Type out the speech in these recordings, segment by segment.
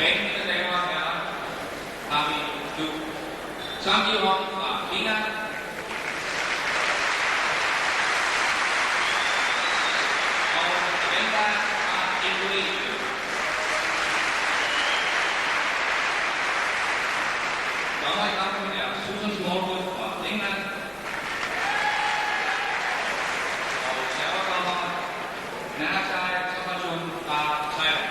banen, mine damer og herrer, har vi nu Zhao Jian Hua fra England. Og Sarwendah fra Indonesien. Dommer i kampen er Susan fra England. Og serverdommer Han Ai Ping.She fra Thailand.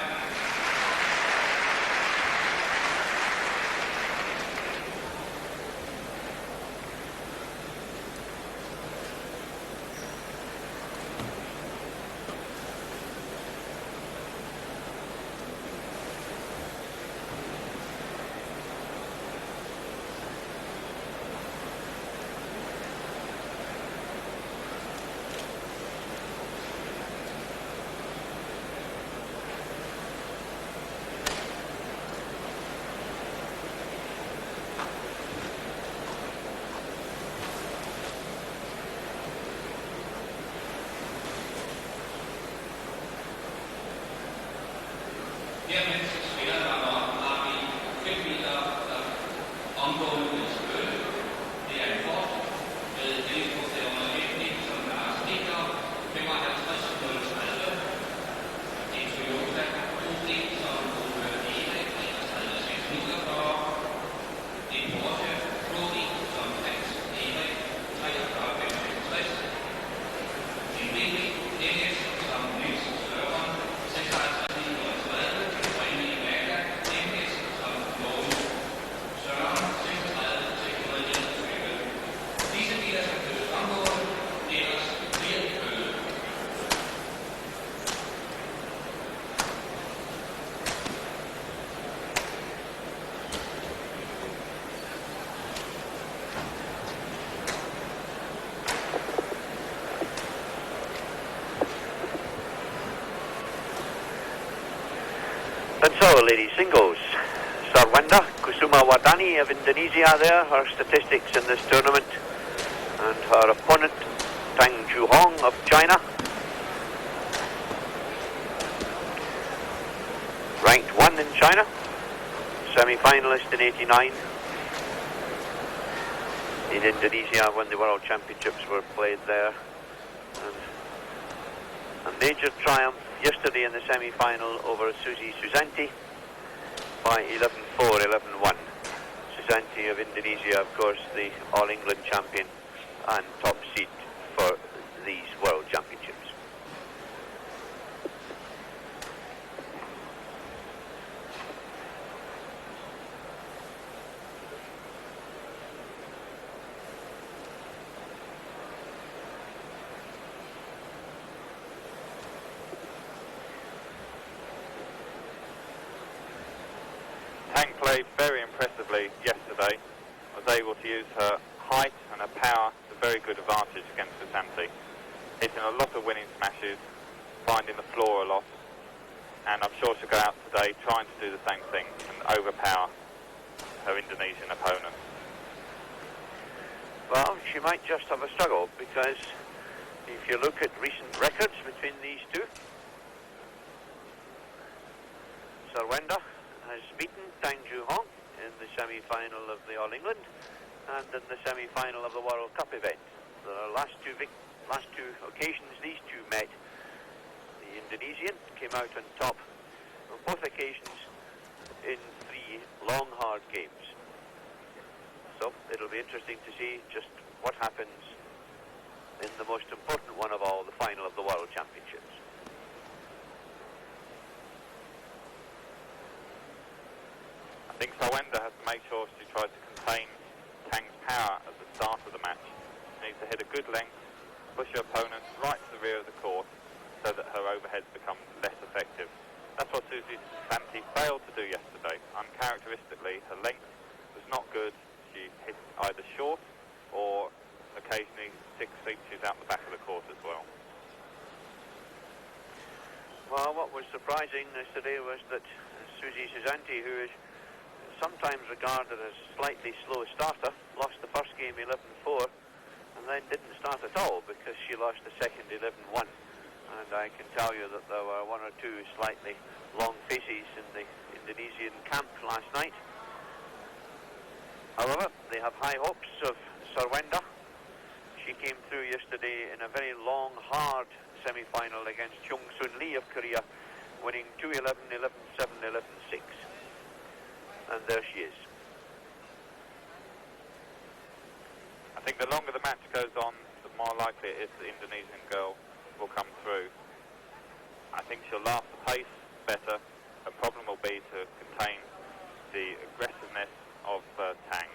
Hermens spillere varmer op, har vi 5 meter omgående spil. Det er en fort med delingsproduktioner vægtning, som er stikker 55,030. En Toyota Cripple, som bruger 31,6 meter for. En Porsche Cripple, som fandt 43,65. En BMW NS, som næste server 56. And so, ladies singles, Sarwendah Kusumawardani of Indonesia there, her statistics in this tournament, and her opponent, Tang of China, ranked 1 in China, semi-finalist in '89, in Indonesia when the World Championships were played there, and a major triumph yesterday in the semi-final over Suzy Susanti by 11-4, 11-1. Susanti of Indonesia, of course, the All-England champion and top seed for these World Championships. Tang played very impressively yesterday, was able to use her height and her power to very good advantage against Susanti, hitting a lot of winning smashes, finding the floor a lot, and I'm sure she'll go out today trying to do the same thing and overpower her Indonesian opponent. Well, she might just have a struggle, because if you look at recent records between these two, Sarwendah has beaten Tang Hong in the semi-final of the All-England and in the semi-final of the World Cup event. The last two occasions these two met, the Indonesian came out on top on both occasions in 3 long, hard games. So it'll be interesting to see just what happens in the most important one of all, the final of the World Championships. I think Sarwendah has to make sure she tries to contain Tang's power at the start of the match. She needs to hit a good length, push her opponent right to the rear of the court so that her overheads become less effective. That's what Suzy Susanti failed to do yesterday. Uncharacteristically, her length was not good. She hit either short or occasionally 6 inches out the back of the court as well. Well, what was surprising yesterday was that Suzy Susanti, who is sometimes regarded as a slightly slow starter, lost the first game 11-4 and then didn't start at all because she lost the second 11-1. And I can tell you that there were 1 or 2 slightly long faces in the Indonesian camp last night. However, they have high hopes of Sarwendah. She came through yesterday in a very long, hard semi-final against Chung Soon Lee of Korea, winning 2-11, 11-7, 11-6. And there she is. I think the longer the match goes on, the more likely it is the Indonesian girl will come through. I think she'll laugh the pace better. The problem will be to contain the aggressiveness of Tang.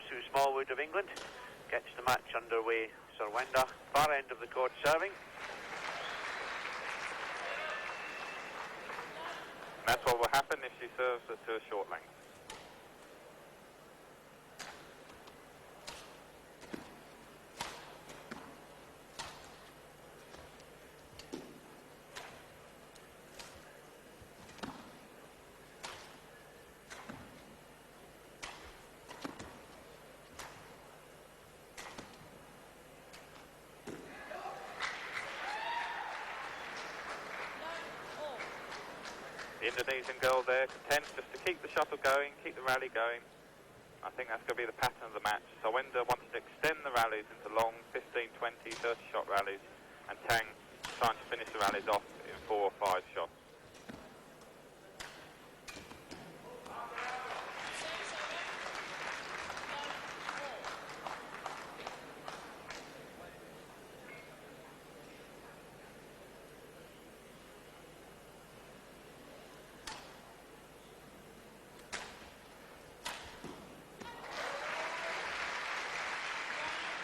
Sue Smallwood of England gets the match underway. Sarwendah, far end of the court serving. And that's what will happen if she serves to a short length. The Indonesian girl there contents just to keep the shuttle going, keep the rally going. I think that's going to be the pattern of the match. Sarwendah wants to extend the rallies into long 15, 20, 30 shot rallies, and Tang trying to finish the rallies off in 4 or 5 shots.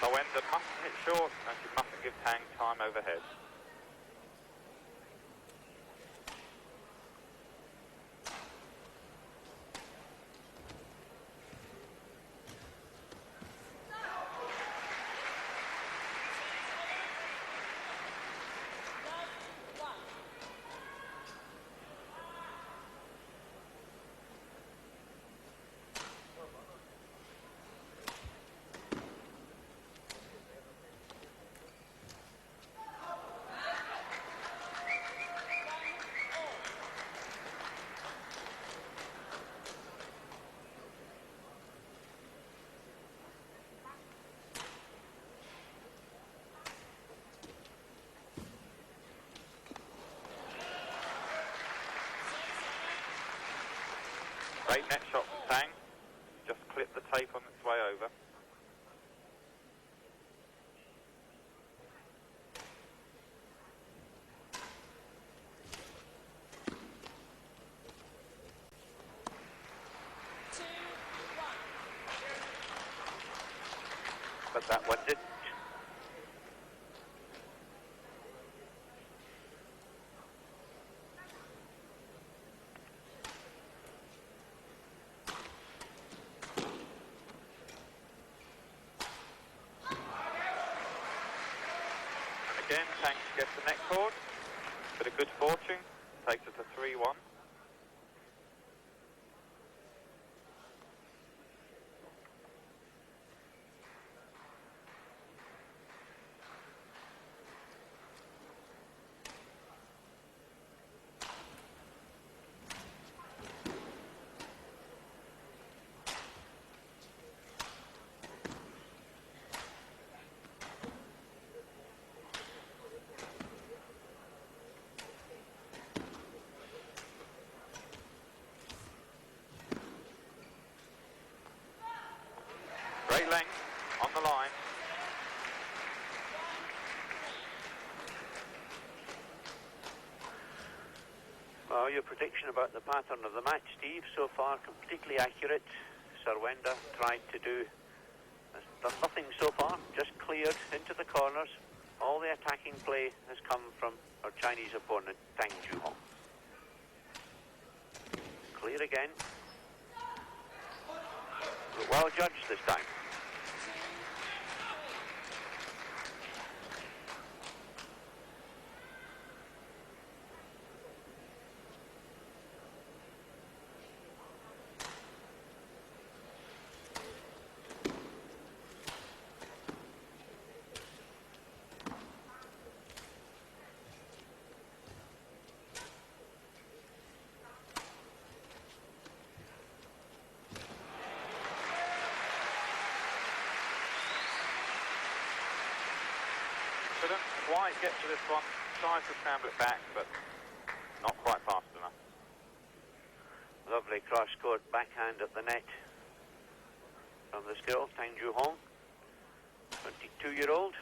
Sarwendah mustn't hit short, and she mustn't give Tang time overhead. Great net shot from Tang. Just clipped the tape on its way over. But that one didn't. Again, Tang gets the net cord. Bit of good fortune. Takes it to 3-1. Great length on the line. Well, your prediction about the pattern of the match, Steve, so far completely accurate. Sarwendah has done nothing so far, just cleared into the corners, All the attacking play has come from our Chinese opponent, Tang Juhong. Clear again. But well judged this time. Couldn't quite get to this one. Tried to scramble it back, but not quite fast enough. Lovely cross-court backhand at the net from this girl, Tang Juhong, 22-year-old.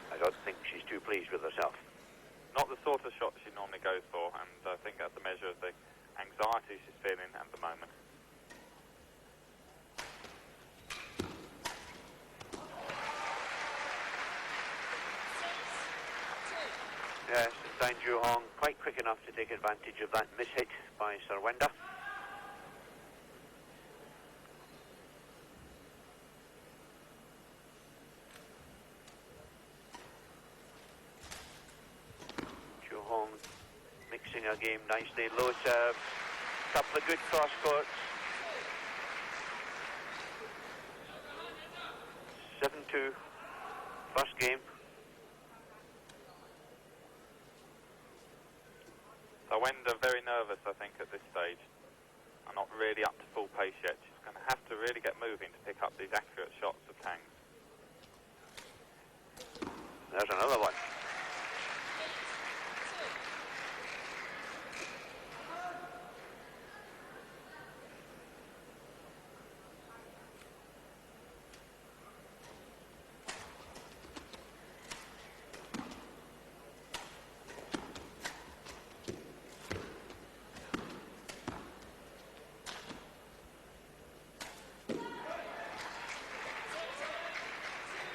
I don't think she's too pleased with herself. Not the sort of shot she normally goes for, and I think that's a measure of the anxiety she's feeling at the moment. Yes, and Tang Juhong quite quick enough to take advantage of that mishit by Sarwendah. Juhong mixing her game nicely, low serve, couple of good cross courts. 7-2, first game. Sarwendah very nervous, I think, at this stage. I'm not really up to full pace yet. She's going to have to really get moving to pick up these accurate shots of Tang's. There's another one.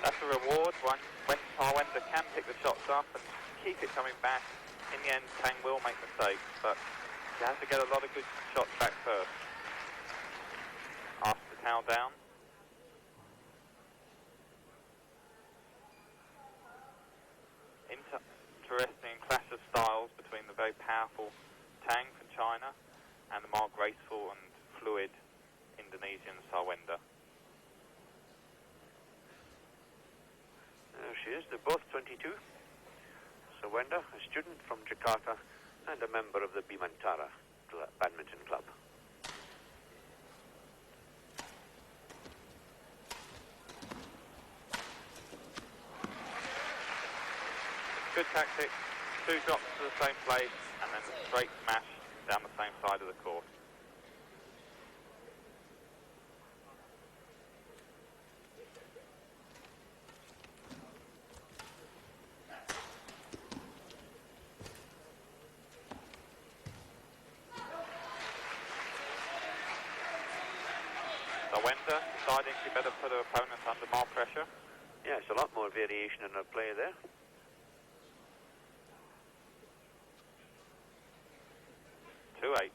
That's a reward when Sarwendah can pick the shots up and keep it coming back. In the end, Tang will make mistakes, but she has to get a lot of good shots back first. After the towel down. Interesting clash of styles between the very powerful Tang from China and the more graceful and fluid Indonesian Sarwendah. There she is, they're both 22. Sarwendah, a student from Jakarta and a member of the Bimantara Badminton Club. Good tactic, two drops to the same place and then a straight smash down the same side of the court. Sarwendah deciding she better put her opponent under more pressure. Yeah, it's a lot more variation in her play there. Two eight.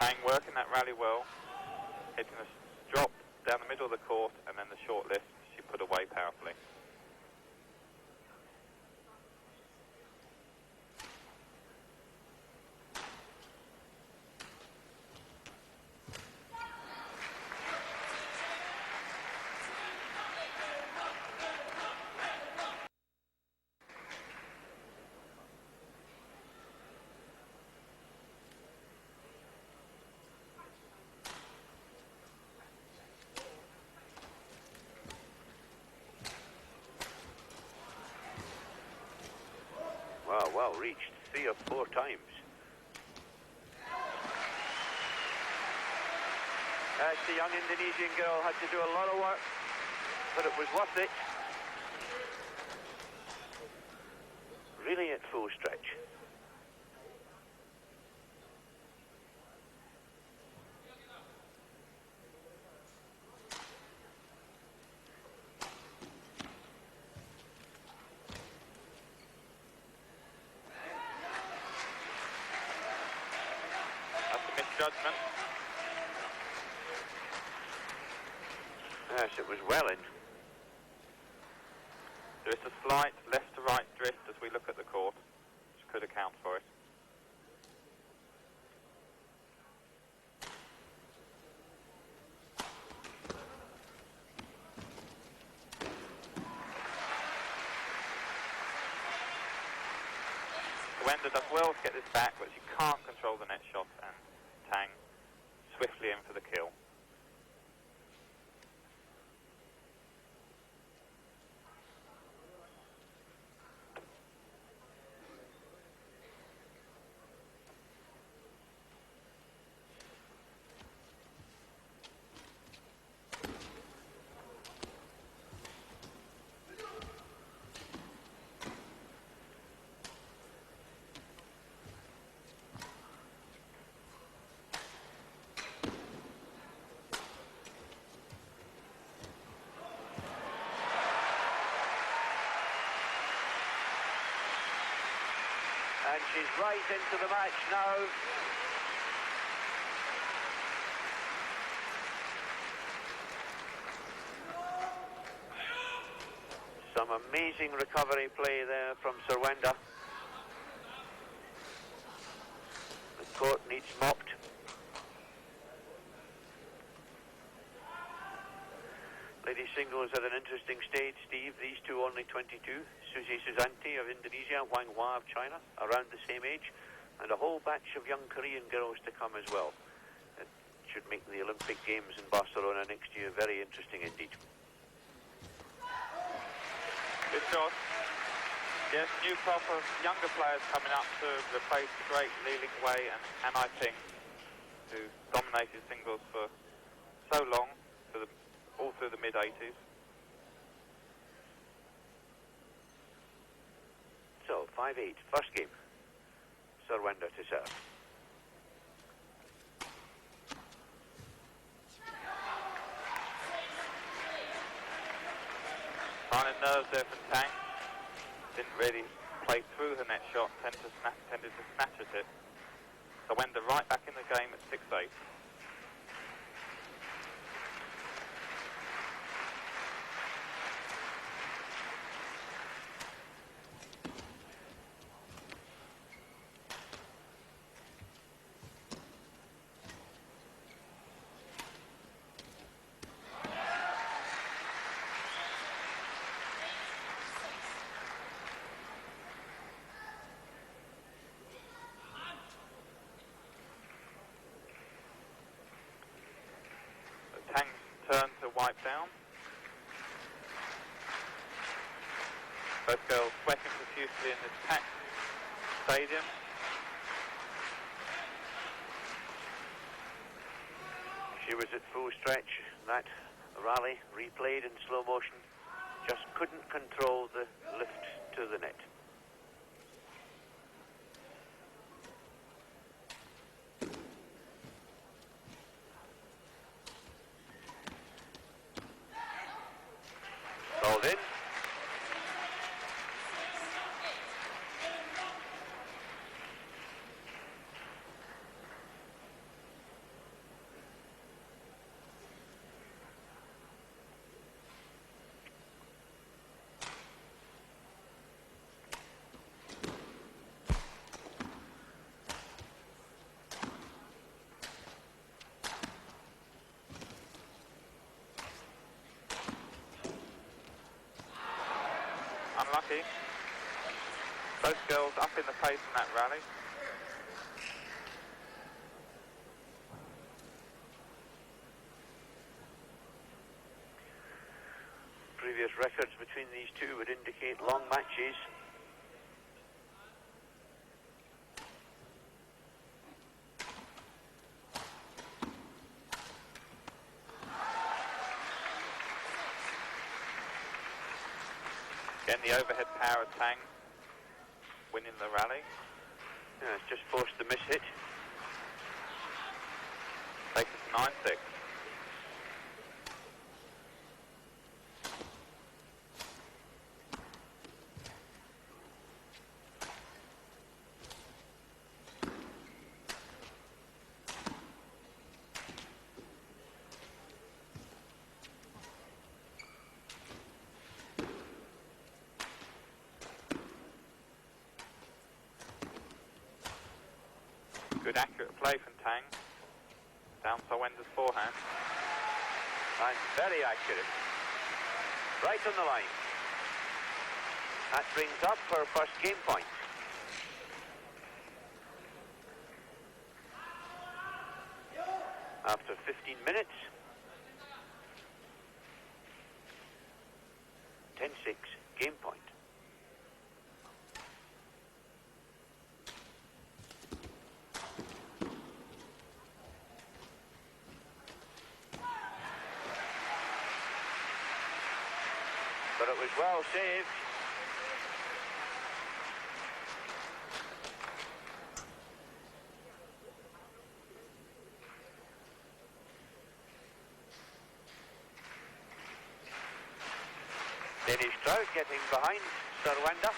Tang working that rally well, hitting a drop down the middle of the court and then the short lift she put away powerfully. ball reached 3 or 4 times. The young Indonesian girl had to do a lot of work, but it was worth it. Really at full stretch. That's a misjudgment. Yes, it was well in. There is a slight left to right drift as we look at the court, which could account for it. Sarwendah does well to get this back, but she can't control the net shot, and Tang swiftly in for the kill. And she's right into the match now. Some amazing recovery play there from Sarwendah. The court needs mopped. Ladies singles at an interesting stage, Steve. These two only 22. Susi Susanti of Indonesia, Wang Hua of China, around the same age, and a whole batch of young Korean girls to come as well. It should make the Olympic Games in Barcelona next year very interesting indeed. Good shot. Yes, new crop of younger players coming up to replace the great Li Lingwei and Han Ai Ping, who dominated singles for so long, all through the mid-80s. So, 5-8, first game. Sarwendah to serve. Finding nerves there from Tang. Didn't really play through her net shot, tended to snatch at it. Sarwendah right back in the game at 6-8. Tang's turn to wipe down. Both girls sweating profusely in this packed stadium. She was at full stretch. That rally, replayed in slow motion, just couldn't control the lift to the net. Called in. Unlucky. Both girls up in the pace in that rally. Previous records between these two would indicate long matches. Again, the overhead power of Tang winning the rally. Yeah, it's just forced the miss hit. Takes us to 9-6. Good accurate play from Tang. Down Sarwendah's forehand. And very accurate. Right on the line. That brings up her first game point. After 15 minutes. 10-6, game point. But it was well saved. Danish crowd getting behind Sarwendah.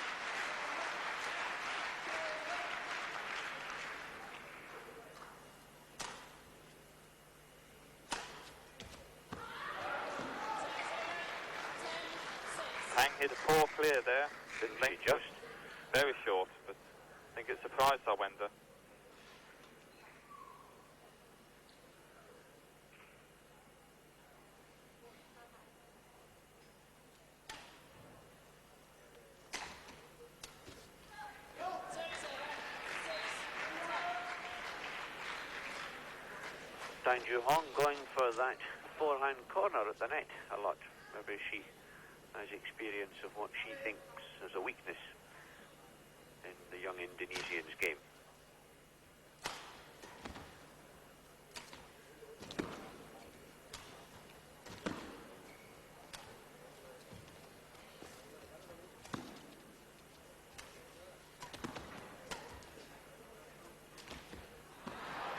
Tang hit a poor clear there. Didn't she just? Very short, but I think it surprised Sarwendah. Tang Ju-hong going for that forehand corner at the net a lot. Maybe she has experience of what she thinks is a weakness in the young Indonesian's game.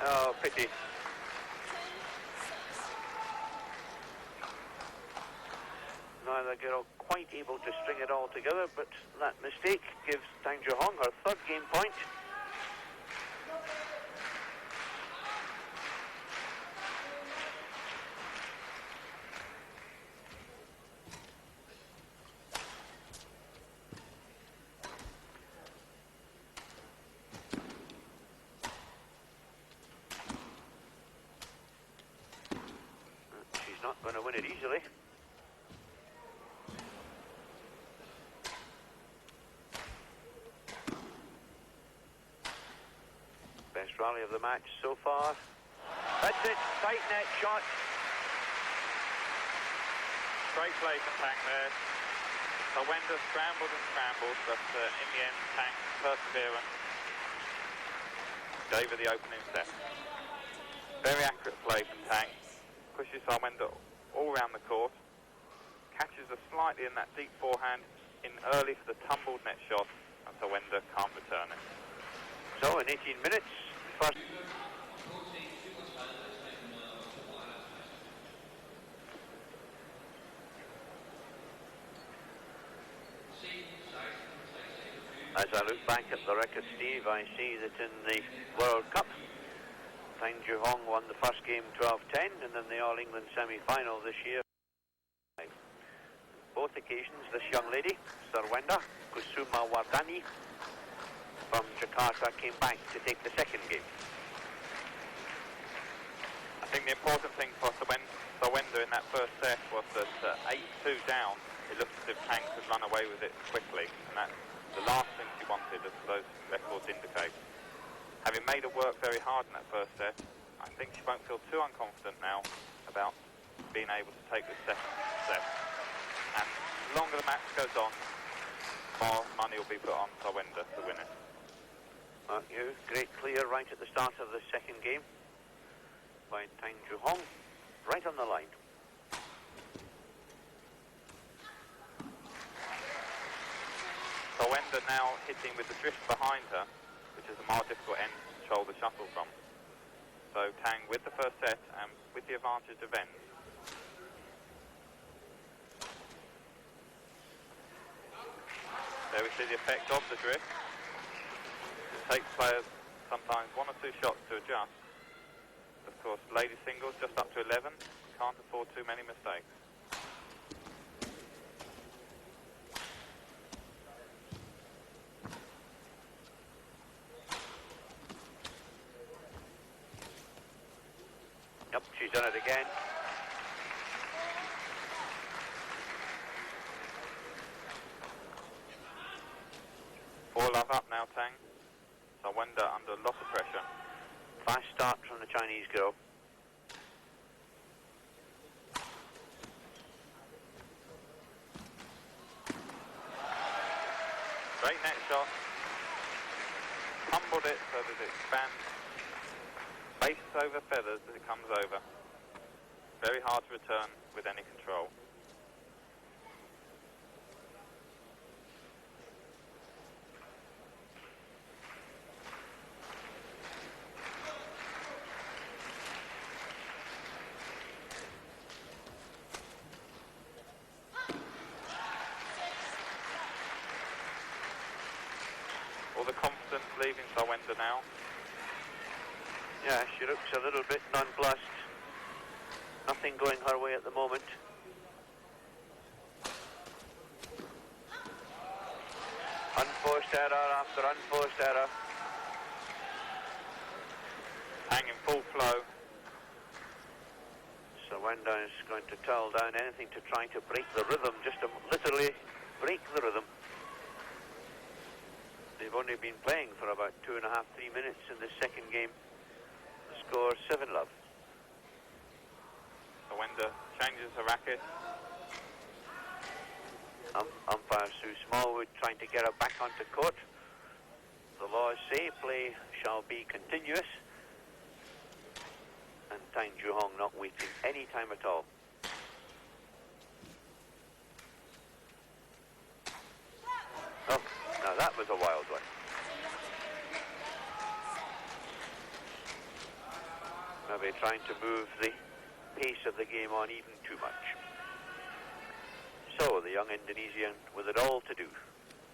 Oh, pity. Neither girl quite able to string it all together, but that mistake gives Tang Ju-hong her third game point. She's not going to win it easily. Best rally of the match so far. That's it, tight net shot. Great play from Tang there. Sarwendah scrambled and scrambled, but in the end, Tang's perseverance gave her the opening set. Very accurate play from Tang. Pushes Sarwendah all round the court. Catches her slightly in that deep forehand in early for the tumbled net shot, and Sarwendah can't return it. So in 18 minutes, first. As I look back at the record, Steve, I see that in the World Cup, Tang Ju-hong won the first game 12-10, and then the All England semi-final this year. Both occasions, this young lady, Sarwendah Kusuma Wardani, from Jakarta, came back to take the second game. I think the important thing for Sarwendah in that first set was that 8-2 down, it looked as if Tang could run away with it quickly, and that's the last thing she wanted, as those records indicate. Having made her work very hard in that first set, I think she won't feel too unconfident now about being able to take the second set. And the longer the match goes on, more money will be put on Sarwendah to win it. Mark you, great clear right at the start of the second game by Tang Ju-hong, right on the line. Sarwendah now hitting with the drift behind her, which is a more difficult end to control the shuttle from. So Tang with the first set and with the advantage of ends. There we see the effect of the drift. It takes players sometimes 1 or 2 shots to adjust. Of course, ladies singles just up to 11. Can't afford too many mistakes. Yep, she's done it again. Four love up now, Tang. Sarwendah under a lot of pressure. Fast start from the Chinese girl. Great net shot. Tumbled it so that it spans. Bases over feathers as it comes over. Very hard to return with any control. All the confidence leaving Sarwendah now. Yeah, she looks a little bit nonplussed. Nothing going her way at the moment. Unforced error after unforced error. Tang in full flow. Sarwendah is going to towel down anything to try to break the rhythm, just to literally break the rhythm. They've only been playing for about 2.5, 3 minutes in this second game. The score 7 love. Sarwendah changes her racket. Umpire Sue Smallwood trying to get her back onto court. The laws say play shall be continuous. And Tang Ju-hong not wasting any time at all. Oh, now that was a wild one. Maybe trying to move the pace of the game on even too much. So the young Indonesian with it all to do.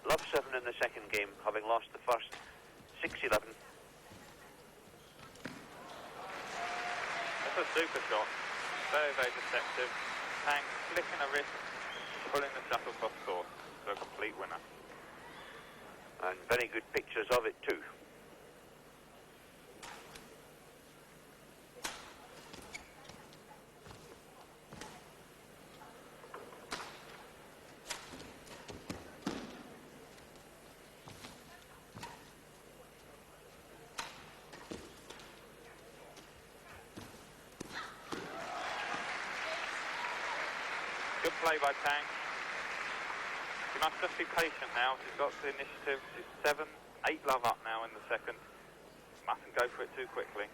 Love 7 in the second game, having lost the first 6-11. That's a super shot. Very, very deceptive. Tang flicking her wrist, pulling the shuttle across court to a complete winner. And very good pictures of it too. Good play by Tang. She must just be patient now. She's got the initiative. She's 7, 8 love up now in the second. Mustn't go for it too quickly.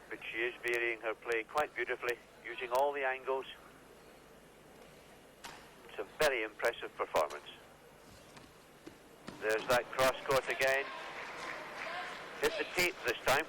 But she is varying her play quite beautifully, using all the angles. It's a very impressive performance. There's that cross court again. Hit the tape this time.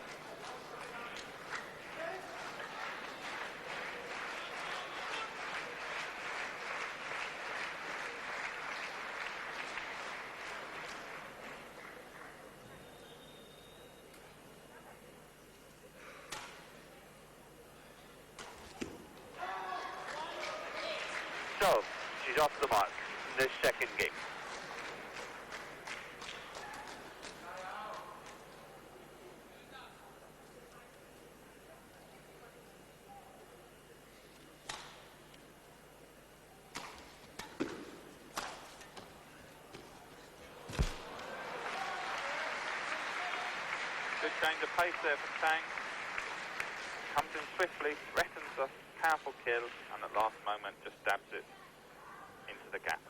So, she's off the mark in this second game. Good change of pace there for Tang. Comes in swiftly, threatens a powerful kill, and at last moment just stabs it into the gap.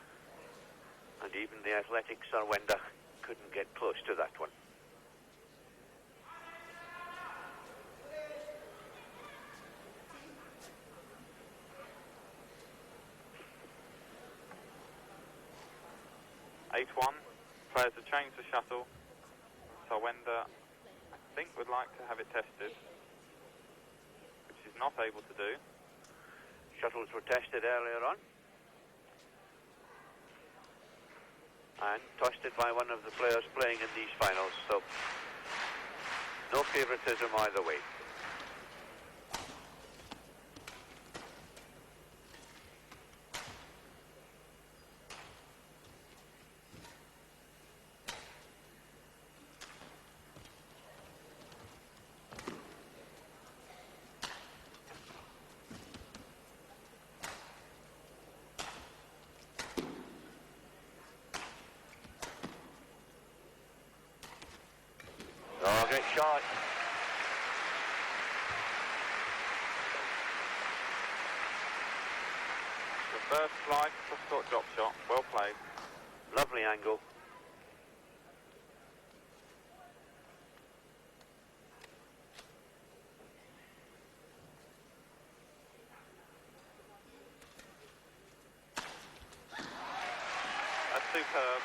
And even the athletic Sarwendah couldn't get close to that one. 8-1. Players have changed the shuttle. Sarwendah, I think, would like to have it tested, which she's not able to do. Shuttles were tested earlier on. And tested by one of the players playing in these finals, so no favouritism either way. Oh, great shot. The first slide, cross-court drop shot, well played. Lovely angle. That's superb.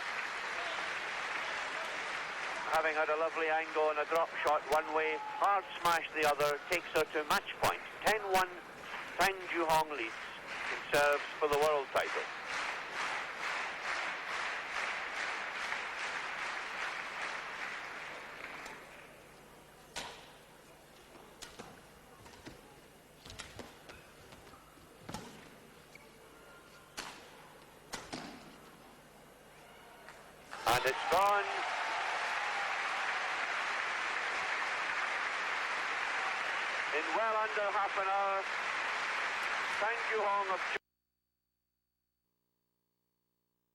Having had a lovely angle and a drop shot one way, hard smash the other, takes her to match point. 10-1, Tang Jian Hua leads and serves for the world title. And it's gone. In well under half an hour, Tang Jian Hua of